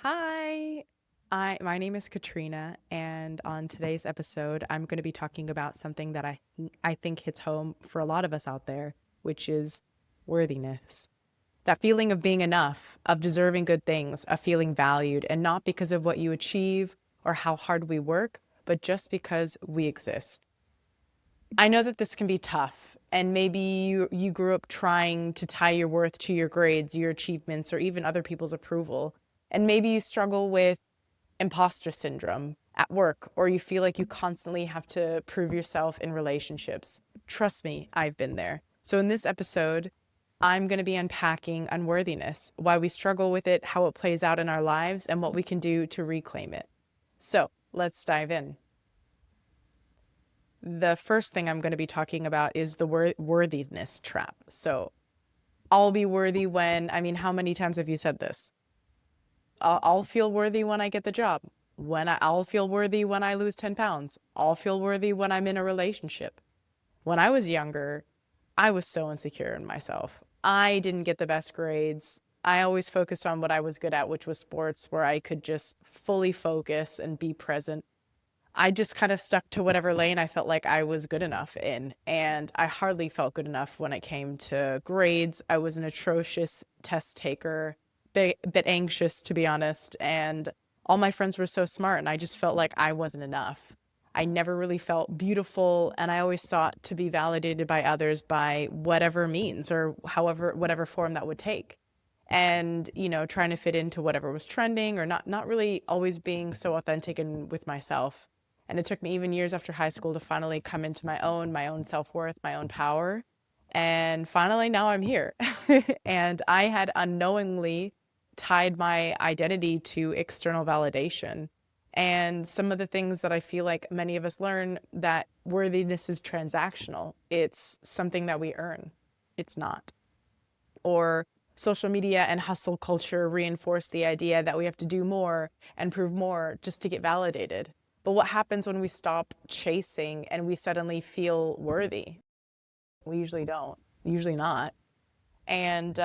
Hi. My name is Katrina, and on today's episode, I'm going to be talking about something that I think hits home for a lot of us out there, which is worthiness. That feeling of being enough, of deserving good things, of feeling valued, and not because of what you achieve or how hard we work, but just because we exist. I know that this can be tough, and maybe you grew up trying to tie your worth to your grades, your achievements, or even other people's approval. And maybe you struggle with imposter syndrome at work, or you feel like you constantly have to prove yourself in relationships. Trust me, I've been there. So in this episode, I'm going to be unpacking unworthiness, why we struggle with it, how it plays out in our lives, and what we can do to reclaim it. So let's dive in. The first thing I'm going to be talking about is the worthiness trap. So I'll be worthy when, how many times have you said this? I'll feel worthy when I get the job. I'll feel worthy when I lose 10 pounds. I'll feel worthy when I'm in a relationship. When I was younger, I was so insecure in myself. I didn't get the best grades. I always focused on what I was good at, which was sports, where I could just fully focus and be present. I just kind of stuck to whatever lane I felt like I was good enough in. And I hardly felt good enough when it came to grades. I was an atrocious test taker, bit anxious, to be honest. And all my friends were so smart, and I just felt like I wasn't enough. I never really felt beautiful, and I always sought to be validated by others by whatever means or whatever form that would take. And, trying to fit into whatever was trending or not really always being so authentic and with myself. And it took me even years after high school to finally come into my own self-worth, my own power. And finally, now I'm here. And I had unknowingly tied my identity to external validation. And some of the things that I feel like many of us learn, that worthiness is transactional. It's something that we earn. It's not. Or social media and hustle culture reinforce the idea that we have to do more and prove more just to get validated. But what happens when we stop chasing and we suddenly feel worthy? We usually don't, usually not. And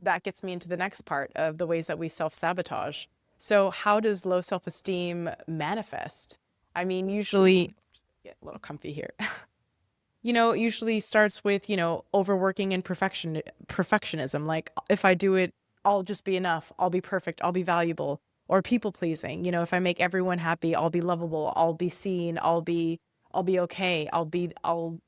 that gets me into the next part of the ways that we self sabotage. So, how does low self esteem manifest? Usually, get a little comfy here. It usually starts with, overworking and perfectionism. Like, if I do it, I'll just be enough. I'll be perfect. I'll be valuable. Or people pleasing. If I make everyone happy, I'll be lovable. I'll be seen. I'll be okay. I'll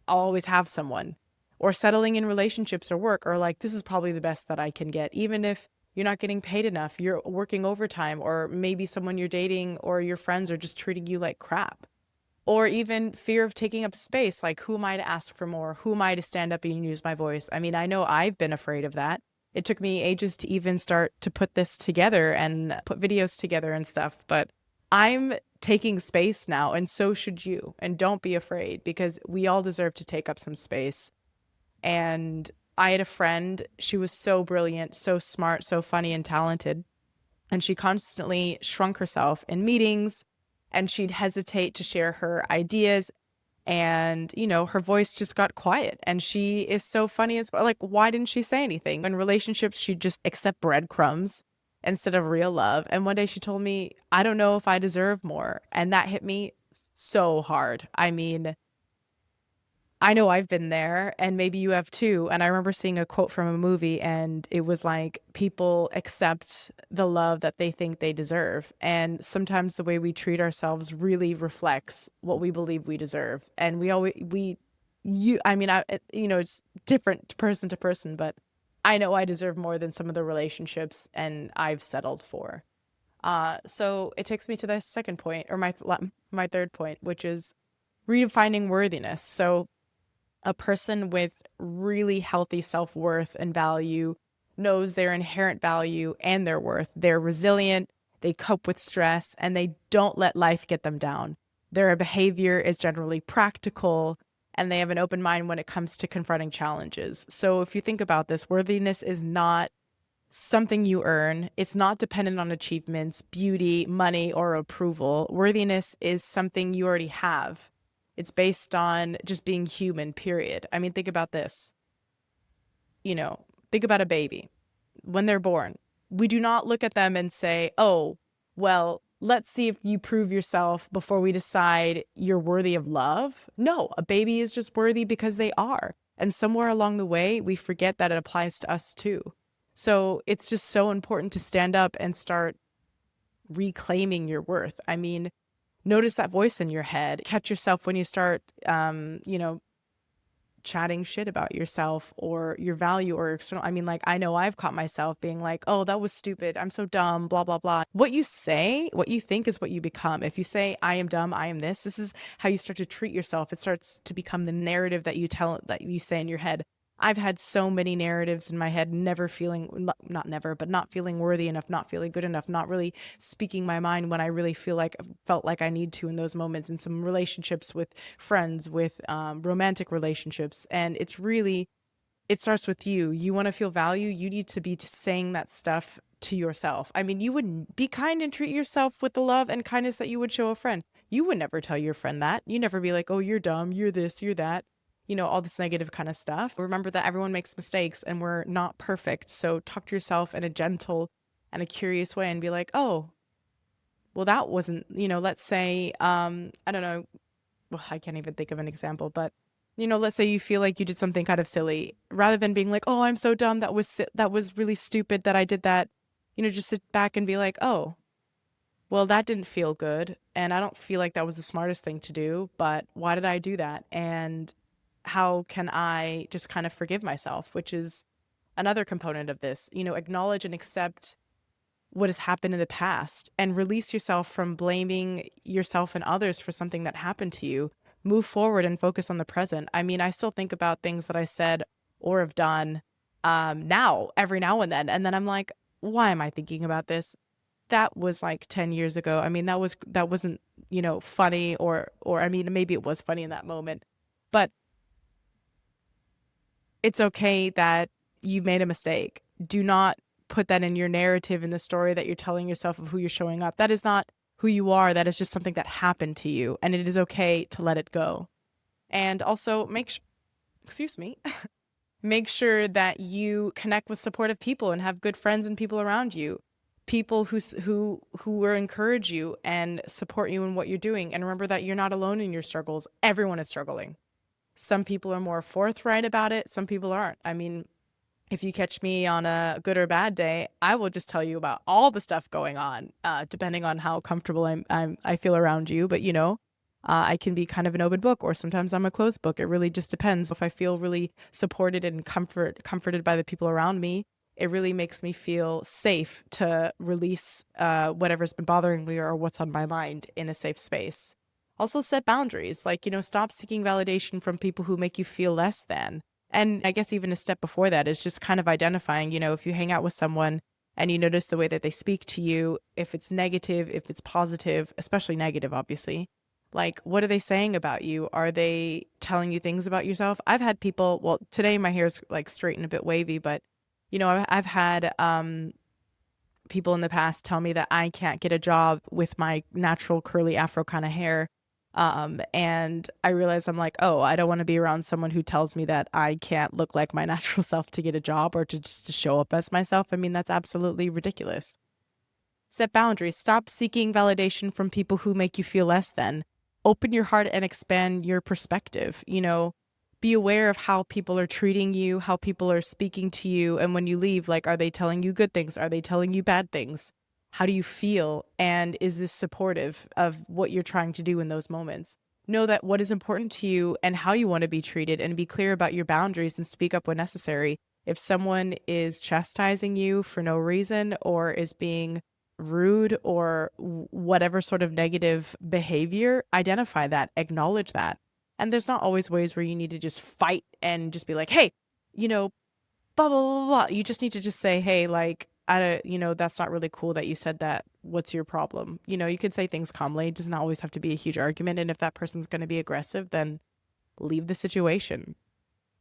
always have someone. Or settling in relationships or work, or like, this is probably the best that I can get. Even if you're not getting paid enough, you're working overtime, or maybe someone you're dating or your friends are just treating you like crap. Or even fear of taking up space, like, who am I to ask for more? Who am I to stand up and use my voice? I know I've been afraid of that. It took me ages to even start to put this together and put videos together and stuff, but I'm taking space now, and so should you. And don't be afraid, because we all deserve to take up some space. And I had a friend, she was so brilliant, so smart, so funny and talented, and she constantly shrunk herself in meetings, and she'd hesitate to share her ideas, and her voice just got quiet. And she is so funny as well. Like, why didn't she say anything? In relationships, she'd just accept breadcrumbs instead of real love. And one day she told me, I don't know if I deserve more. And that hit me so hard. I know I've been there, and maybe you have too. And I remember seeing a quote from a movie, and it was like, people accept the love that they think they deserve. And sometimes the way we treat ourselves really reflects what we believe we deserve. And we always, we, you, it's different person to person, but I know I deserve more than some of the relationships and I've settled for. So it takes me to the second point, or my third point, which is redefining worthiness. So a person with really healthy self worth and value knows their inherent value and their worth. They're resilient, they cope with stress, and they don't let life get them down. Their behavior is generally practical, and they have an open mind when it comes to confronting challenges. So, if you think about this, worthiness is not something you earn. It's not dependent on achievements, beauty, money, or approval. Worthiness is something you already have. It's based on just being human, period. Think about this. Think about a baby when they're born. We do not look at them and say, oh, well, let's see if you prove yourself before we decide you're worthy of love. No, a baby is just worthy because they are. And somewhere along the way, we forget that it applies to us too. So it's just so important to stand up and start reclaiming your worth. I mean, notice that voice in your head. Catch yourself when you start, chatting shit about yourself or your value or external. I mean, like, I know I've caught myself being like, oh, that was stupid. I'm so dumb, blah, blah, blah. What you say, what you think is what you become. If you say, I am dumb, I am this is how you start to treat yourself. It starts to become the narrative that you tell, that you say in your head. I've had so many narratives in my head, never feeling, not never, but not feeling worthy enough, not feeling good enough, not really speaking my mind when I really felt like I need to in those moments, in some relationships with friends, with romantic relationships. And it starts with you. You want to feel value, you need to be saying that stuff to yourself. I mean, you would be kind and treat yourself with the love and kindness that you would show a friend. You would never tell your friend that. You never be like, oh, you're dumb, you're this, you're that, all this negative kind of stuff. Remember that everyone makes mistakes and we're not perfect. So talk to yourself in a gentle and a curious way and be like, oh, well, that wasn't, let's say, I don't know, well, I can't even think of an example, but let's say you feel like you did something kind of silly, rather than being like, "Oh, I'm so dumb. That was really stupid that I did that." Just sit back and be like, "Oh, well, that didn't feel good, and I don't feel like that was the smartest thing to do, but why did I do that? And how can I just kind of forgive myself?" Which is another component of this. Acknowledge and accept what has happened in the past and release yourself from blaming yourself and others for something that happened to you. Move forward and focus on the present. I mean, I still think about things that I said or have done now, every now and then. And then I'm like, why am I thinking about this? That was like 10 years ago. I mean, that wasn't, funny, or I mean, maybe it was funny in that moment, but it's okay that you made a mistake. Do not put that in your narrative, in the story that you're telling yourself of who you're showing up. That is not who you are. That is just something that happened to you, and it is okay to let it go. And also excuse me, make sure that you connect with supportive people and have good friends and people around you. People who will encourage you and support you in what you're doing. And remember that you're not alone in your struggles. Everyone is struggling. Some people are more forthright about it, some people aren't. I mean, if you catch me on a good or bad day, I will just tell you about all the stuff going on, depending on how comfortable I feel around you. But I can be kind of an open book, or sometimes I'm a closed book. It really just depends. If I feel really supported and comforted by the people around me, it really makes me feel safe to release whatever's been bothering me or what's on my mind in a safe space. Also, set boundaries. Like, stop seeking validation from people who make you feel less than. And I guess even a step before that is just kind of identifying, if you hang out with someone and you notice the way that they speak to you, if it's negative, if it's positive, especially negative, obviously, like, what are they saying about you? Are they telling you things about yourself? I've had people, well, today my hair's like straight and a bit wavy, but, I've had people in the past tell me that I can't get a job with my natural curly afro kind of hair. And I realize I'm like, oh, I don't want to be around someone who tells me that I can't look like my natural self to get a job or to just to show up as myself. I mean, that's absolutely ridiculous. Set boundaries. Stop seeking validation from people who make you feel less than. Open your heart and expand your perspective. Be aware of how people are treating you, how people are speaking to you. And when you leave, like, are they telling you good things? Are they telling you bad things? How do you feel? And is this supportive of what you're trying to do in those moments? Know that what is important to you and how you want to be treated, and be clear about your boundaries and speak up when necessary. If someone is chastising you for no reason, or is being rude, or whatever sort of negative behavior, identify that, acknowledge that. And there's not always ways where you need to just fight and just be like, hey, blah, blah, blah, blah. You just need to just say, hey, like, that's not really cool that you said that. What's your problem? You can say things calmly. It does not always have to be a huge argument. And if that person's going to be aggressive, then leave the situation.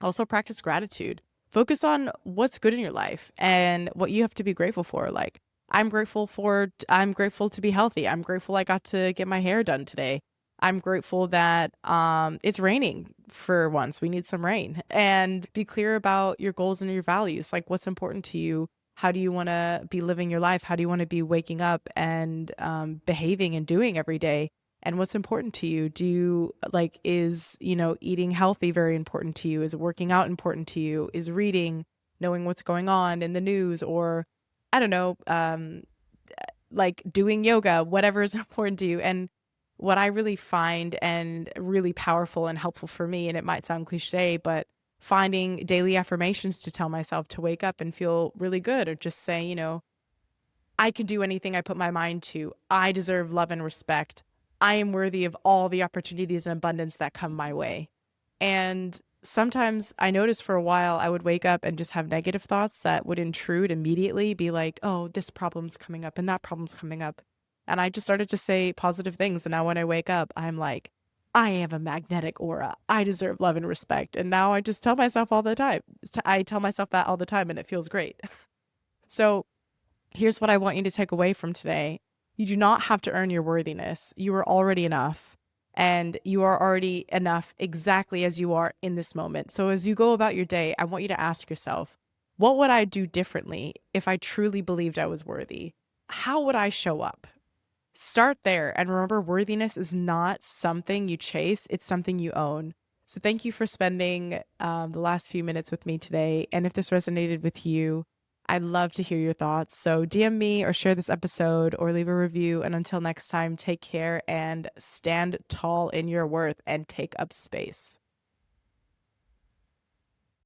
Also, practice gratitude. Focus on what's good in your life and what you have to be grateful for. Like, I'm grateful to be healthy. I'm grateful I got to get my hair done today. I'm grateful that it's raining for once. We need some rain. And be clear about your goals and your values, like what's important to you, How do you want to be living your life? How do you want to be waking up and behaving and doing every day? And what's important to you? Do you like, is, eating healthy very important to you? Is working out important to you? Is reading, knowing what's going on in the news, or I don't know, like doing yoga, whatever is important to you. And what I really find and really powerful and helpful for me, and it might sound cliche, but finding daily affirmations to tell myself to wake up and feel really good, or just say, I can do anything I put my mind to. I deserve love and respect. I am worthy of all the opportunities and abundance that come my way. And sometimes I noticed for a while I would wake up and just have negative thoughts that would intrude immediately, be like, oh, this problem's coming up and that problem's coming up. And I just started to say positive things. And now when I wake up, I'm like, I have a magnetic aura. I deserve love and respect. And now I just tell myself all the time. I tell myself that all the time, and it feels great. So here's what I want you to take away from today. You do not have to earn your worthiness. You are already enough. And you are already enough exactly as you are in this moment. So as you go about your day, I want you to ask yourself, what would I do differently if I truly believed I was worthy? How would I show up? Start there. And remember, worthiness is not something you chase, it's something you own. So thank you for spending the last few minutes with me today. And if this resonated with you, I'd love to hear your thoughts. So DM me or share this episode or leave a review. And until next time, take care and stand tall in your worth and take up space.